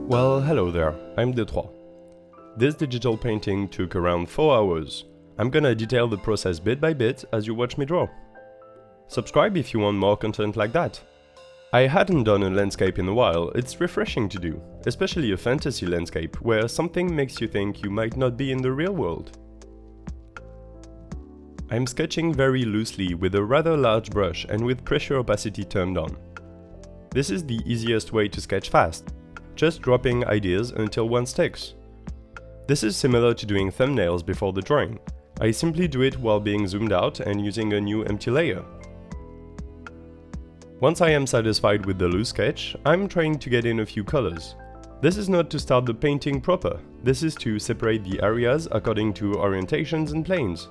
Well, hello there, I'm Detroit. This digital painting took around 4 hours. I'm gonna detail the process bit by bit as you watch me draw. Subscribe if you want more content like that. I hadn't done a landscape in a while. It's refreshing to do, especially a fantasy landscape where something makes you think you might not be in the real world. I'm sketching very loosely with a rather large brush and with pressure opacity turned on. This is the easiest way to sketch fast, just dropping ideas until one sticks. This is similar to doing thumbnails before the drawing. I simply do it while being zoomed out and using a new empty layer. Once I am satisfied with the loose sketch, I'm trying to get in a few colors. This is not to start the painting proper, this is to separate the areas according to orientations and planes.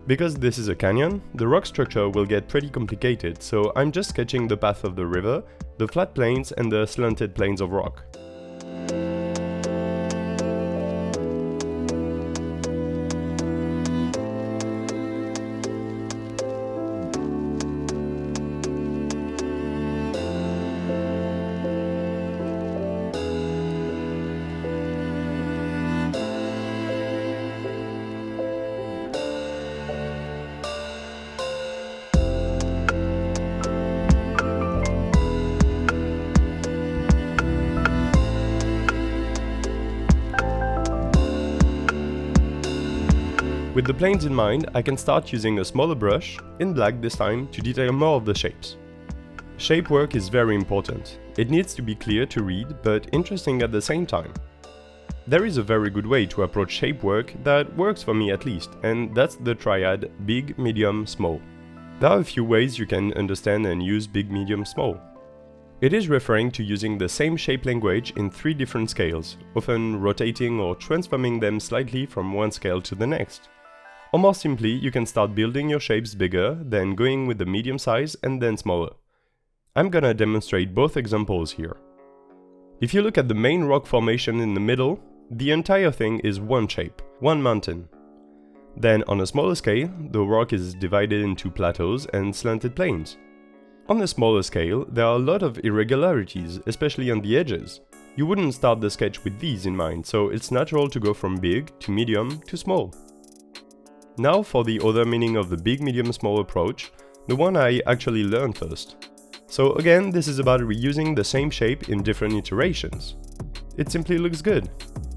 Because this is a canyon, the rock structure will get pretty complicated, so I'm just sketching the path of the river, the flat plains and the slanted planes of rock. With the planes in mind, I can start using a smaller brush, in black this time, to detail more of the shapes. Shape work is very important. It needs to be clear to read, but interesting at the same time. There is a very good way to approach shape work that works for me at least, and that's the triad big, medium, small. There are a few ways you can understand and use big, medium, small. It is referring to using the same shape language in 3 different scales, often rotating or transforming them slightly from one scale to the next. Or more simply, you can start building your shapes bigger, then going with the medium size and then smaller. I'm gonna demonstrate both examples here. If you look at the main rock formation in the middle, the entire thing is one shape, one mountain. Then on a smaller scale, the rock is divided into plateaus and slanted plains. On a smaller scale, there are a lot of irregularities, especially on the edges. You wouldn't start the sketch with these in mind, so it's natural to go from big to medium to small. Now for the other meaning of the big, medium, small approach, the one I actually learned first. So again, this is about reusing the same shape in different iterations. It simply looks good.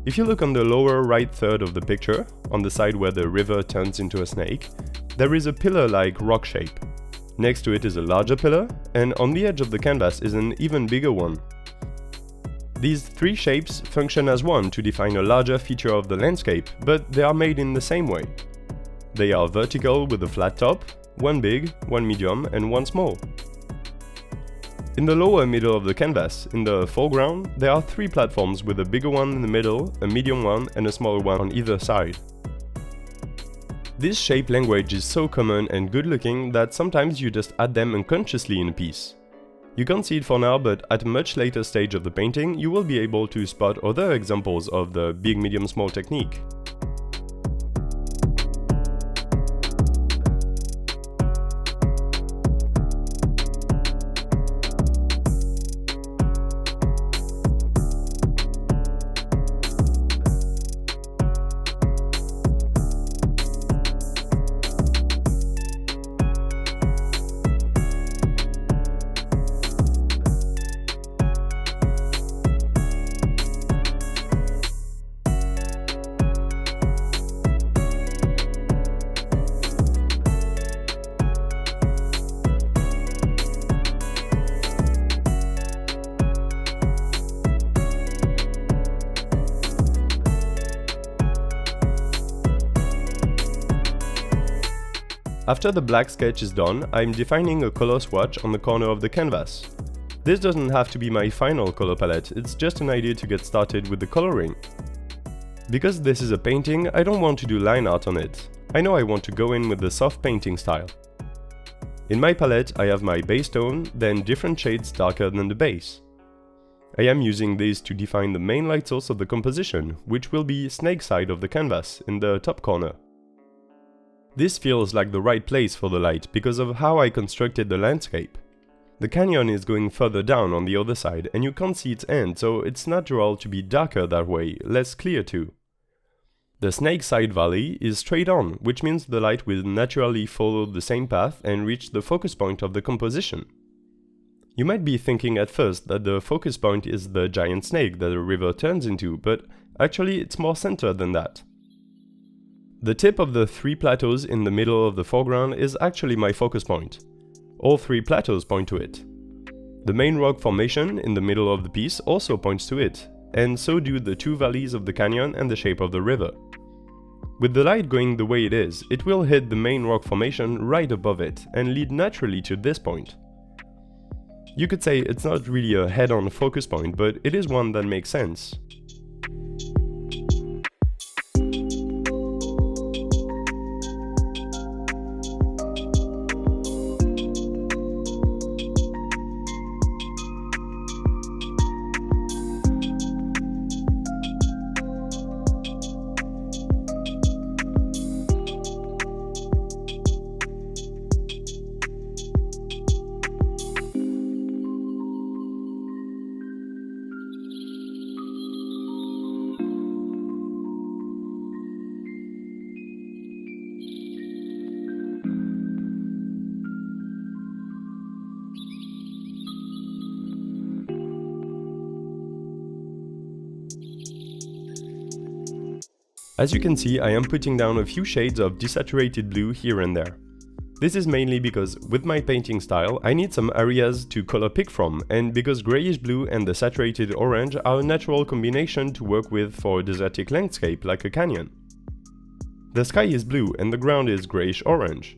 If you look on the lower right third of the picture, on the side where the river turns into a snake, there is a pillar-like rock shape. Next to it is a larger pillar, and on the edge of the canvas is an even bigger one. These 3 shapes function as one to define a larger feature of the landscape, but they are made in the same way. They are vertical with a flat top, one big, one medium and one small. In the lower middle of the canvas, in the foreground, there are 3 platforms with a bigger one in the middle, a medium one and a smaller one on either side. This shape language is so common and good looking that sometimes you just add them unconsciously in a piece. You can't see it for now, but at a much later stage of the painting you will be able to spot other examples of the big, medium, small technique. After the black sketch is done, I'm defining a color swatch on the corner of the canvas. This doesn't have to be my final color palette, it's just an idea to get started with the coloring. Because this is a painting, I don't want to do line art on it. I know I want to go in with the soft painting style. In my palette, I have my base tone, then different shades darker than the base. I am using these to define the main light source of the composition, which will be snake side of the canvas in the top corner. This feels like the right place for the light because of how I constructed the landscape. The canyon is going further down on the other side and you can't see its end, so it's natural to be darker that way, less clear too. The snake side valley is straight on, which means the light will naturally follow the same path and reach the focus point of the composition. You might be thinking at first that the focus point is the giant snake that the river turns into, but actually it's more centered than that. The tip of the 3 plateaus in the middle of the foreground is actually my focus point. All 3 plateaus point to it. The main rock formation in the middle of the piece also points to it, and so do the 2 valleys of the canyon and the shape of the river. With the light going the way it is, it will hit the main rock formation right above it and lead naturally to this point. You could say it's not really a head-on focus point, but it is one that makes sense. As you can see, I am putting down a few shades of desaturated blue here and there. This is mainly because with my painting style, I need some areas to color pick from, and because grayish blue and the saturated orange are a natural combination to work with for a desertic landscape like a canyon. The sky is blue and the ground is grayish orange.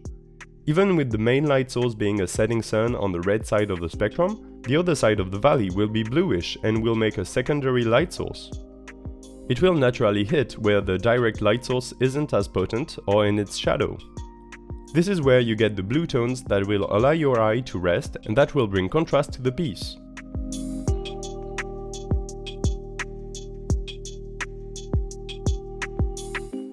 Even with the main light source being a setting sun on the red side of the spectrum, the other side of the valley will be bluish and will make a secondary light source. It will naturally hit where the direct light source isn't as potent or in its shadow. This is where you get the blue tones that will allow your eye to rest and that will bring contrast to the piece.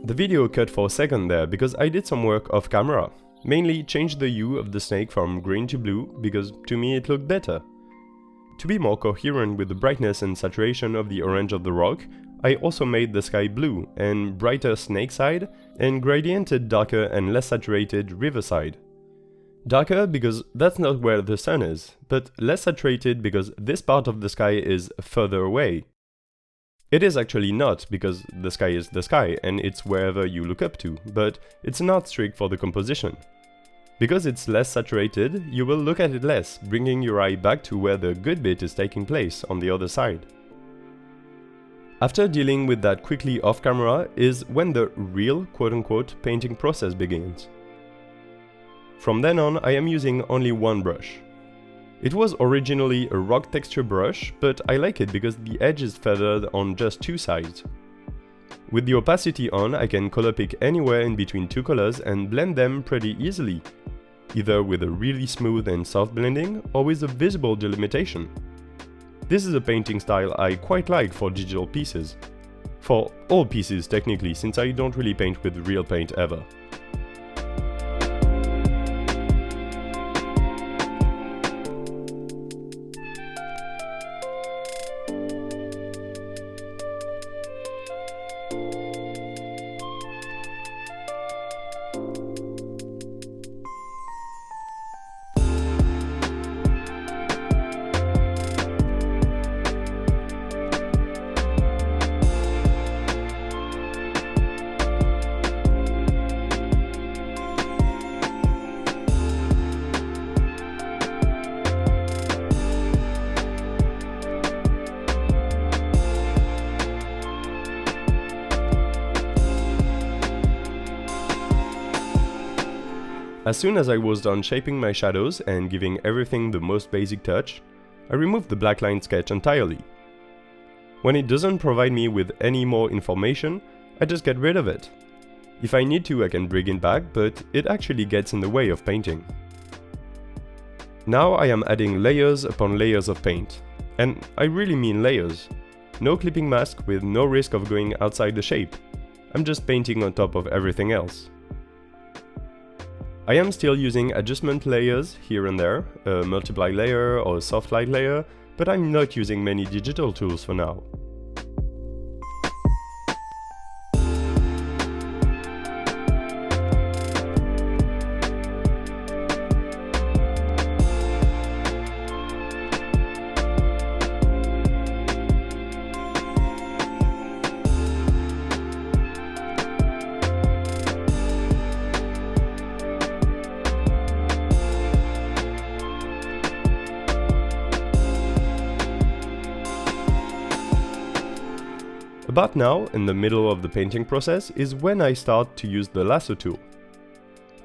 The video cut for a second there because I did some work off camera. Mainly changed the hue of the snake from green to blue because to me it looked better. To be more coherent with the brightness and saturation of the orange of the rock, I also made the sky blue and brighter snake side and gradiented darker and less saturated river side. Darker because that's not where the sun is, but less saturated because this part of the sky is further away. It is actually not because the sky is the sky and it's wherever you look up to, but it's not strict for the composition. Because it's less saturated, you will look at it less, bringing your eye back to where the good bit is taking place on the other side. After dealing with that quickly off camera is when the real quote-unquote painting process begins. From then on, I am using only one brush. It was originally a rock texture brush, but I like it because the edge is feathered on just 2 sides. With the opacity on, I can color pick anywhere in between 2 colors and blend them pretty easily, either with a really smooth and soft blending or with a visible delimitation. This is a painting style I quite like for digital pieces. For all pieces technically, since I don't really paint with real paint ever. As soon as I was done shaping my shadows and giving everything the most basic touch, I removed the black line sketch entirely. When it doesn't provide me with any more information, I just get rid of it. If I need to, I can bring it back, but it actually gets in the way of painting. Now I am adding layers upon layers of paint. And I really mean layers. No clipping mask with no risk of going outside the shape. I'm just painting on top of everything else. I am still using adjustment layers here and there, a multiply layer or a soft light layer, but I'm not using many digital tools for now. About now, in the middle of the painting process, is when I start to use the lasso tool.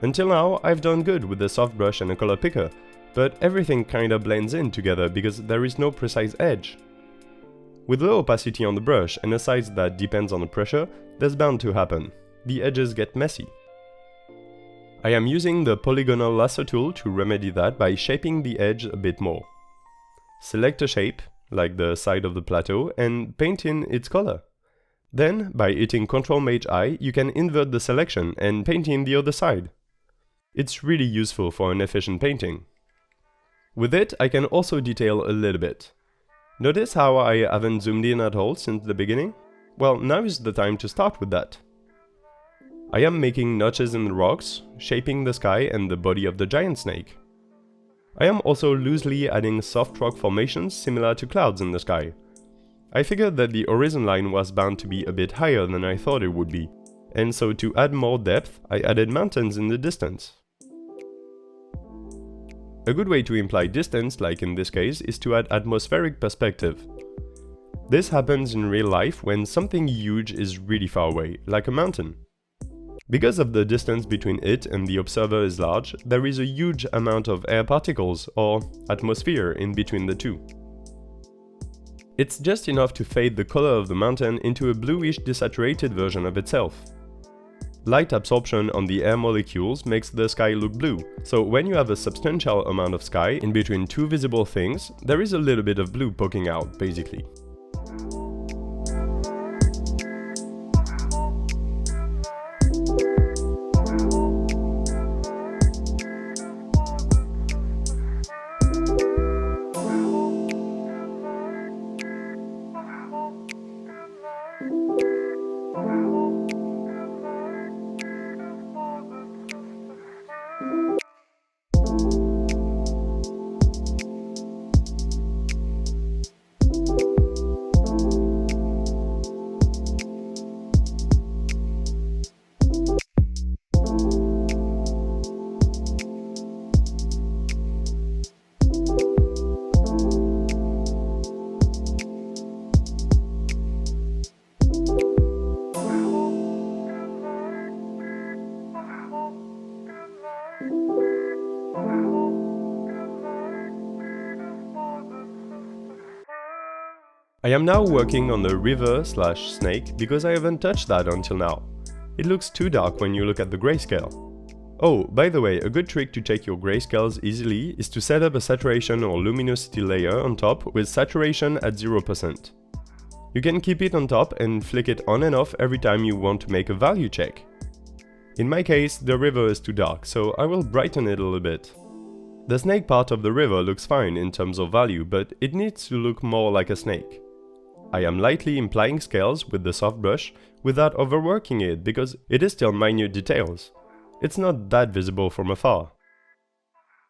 Until now, I've done good with the soft brush and a color picker, but everything kinda blends in together because there is no precise edge. With low opacity on the brush and a size that depends on the pressure, that's bound to happen. The edges get messy. I am using the polygonal lasso tool to remedy that by shaping the edge a bit more. Select a shape, like the side of the plateau, and paint in its color. Then, by hitting Ctrl-Maj-I, you can invert the selection and paint in the other side. It's really useful for an efficient painting. With it, I can also detail a little bit. Notice how I haven't zoomed in at all since the beginning? Well, now is the time to start with that. I am making notches in the rocks, shaping the sky and the body of the giant snake. I am also loosely adding soft rock formations similar to clouds in the sky. I figured that the horizon line was bound to be a bit higher than I thought it would be, and so to add more depth, I added mountains in the distance. A good way to imply distance, like in this case, is to add atmospheric perspective. This happens in real life when something huge is really far away, like a mountain. Because of the distance between it and the observer is large, there is a huge amount of air particles, or atmosphere, in between the two. It's just enough to fade the color of the mountain into a bluish desaturated version of itself. Light absorption on the air molecules makes the sky look blue, so when you have a substantial amount of sky in between two visible things, there is a little bit of blue poking out, basically. I am now working on the river/snake because I haven't touched that until now. It looks too dark when you look at the grayscale. Oh, by the way, a good trick to check your grayscales easily is to set up a saturation or luminosity layer on top with saturation at 0%. You can keep it on top and flick it on and off every time you want to make a value check. In my case, the river is too dark, so I will brighten it a little bit. The snake part of the river looks fine in terms of value, but it needs to look more like a snake. I am lightly implying scales with the soft brush without overworking it because it is still minute details. It's not that visible from afar.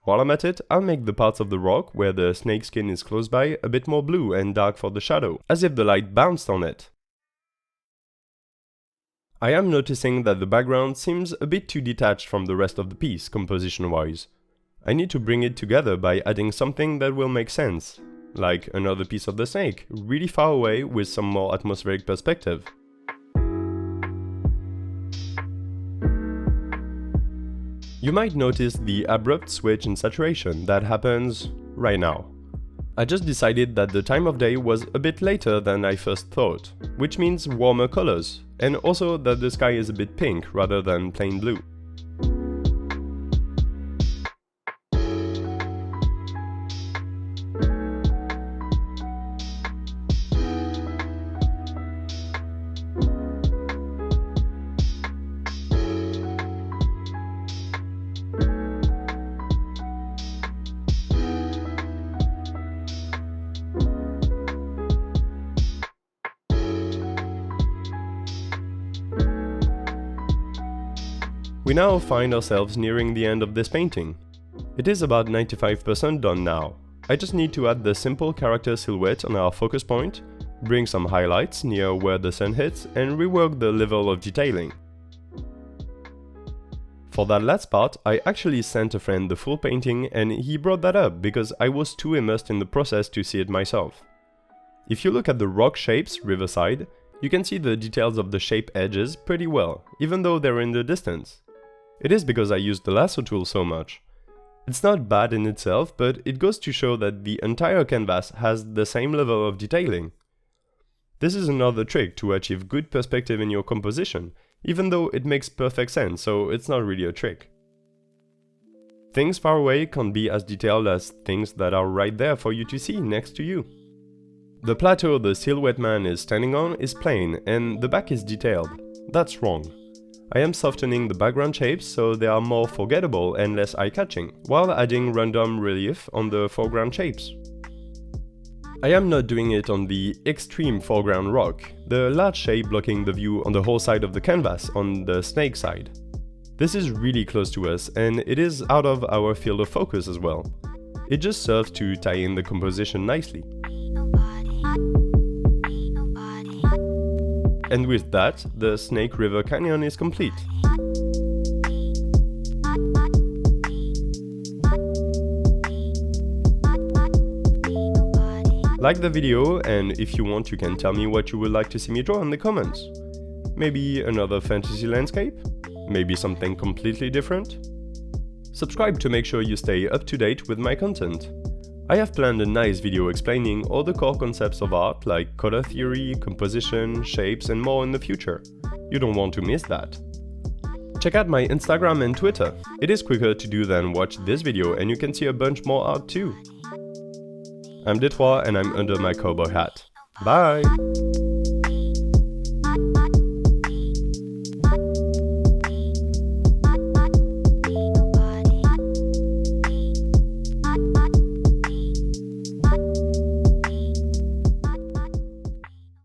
While I'm at it, I'll make the parts of the rock where the snake skin is close by a bit more blue and dark for the shadow, as if the light bounced on it. I am noticing that the background seems a bit too detached from the rest of the piece, composition-wise. I need to bring it together by adding something that will make sense. Like another piece of the snake, really far away with some more atmospheric perspective. You might notice the abrupt switch in saturation that happens right now. I just decided that the time of day was a bit later than I first thought, which means warmer colors, and also that the sky is a bit pink rather than plain blue. We now find ourselves nearing the end of this painting. It is about 95% done now. I just need to add the simple character silhouette on our focus point, bring some highlights near where the sun hits, and rework the level of detailing. For that last part, I actually sent a friend the full painting and he brought that up because I was too immersed in the process to see it myself. If you look at the rock shapes riverside, you can see the details of the shape edges pretty well, even though they're in the distance. It is because I used the lasso tool so much. It's not bad in itself, but it goes to show that the entire canvas has the same level of detailing. This is another trick to achieve good perspective in your composition, even though it makes perfect sense, so it's not really a trick. Things far away can't be as detailed as things that are right there for you to see next to you. The plateau the silhouette man is standing on is plain and the back is detailed. That's wrong. I am softening the background shapes so they are more forgettable and less eye-catching, while adding random relief on the foreground shapes. I am not doing it on the extreme foreground rock, the large shape blocking the view on the whole side of the canvas on the snake side. This is really close to us and it is out of our field of focus as well. It just serves to tie in the composition nicely. And with that, the Snake River Canyon is complete. Like the video, and if you want you can tell me what you would like to see me draw in the comments. Maybe another fantasy landscape? Maybe something completely different? Subscribe to make sure you stay up to date with my content. I have planned a nice video explaining all the core concepts of art like color theory, composition, shapes and more in the future. You don't want to miss that. Check out my Instagram and Twitter. It is quicker to do than watch this video and you can see a bunch more art too. I'm Detroit and I'm under my cowboy hat. Bye!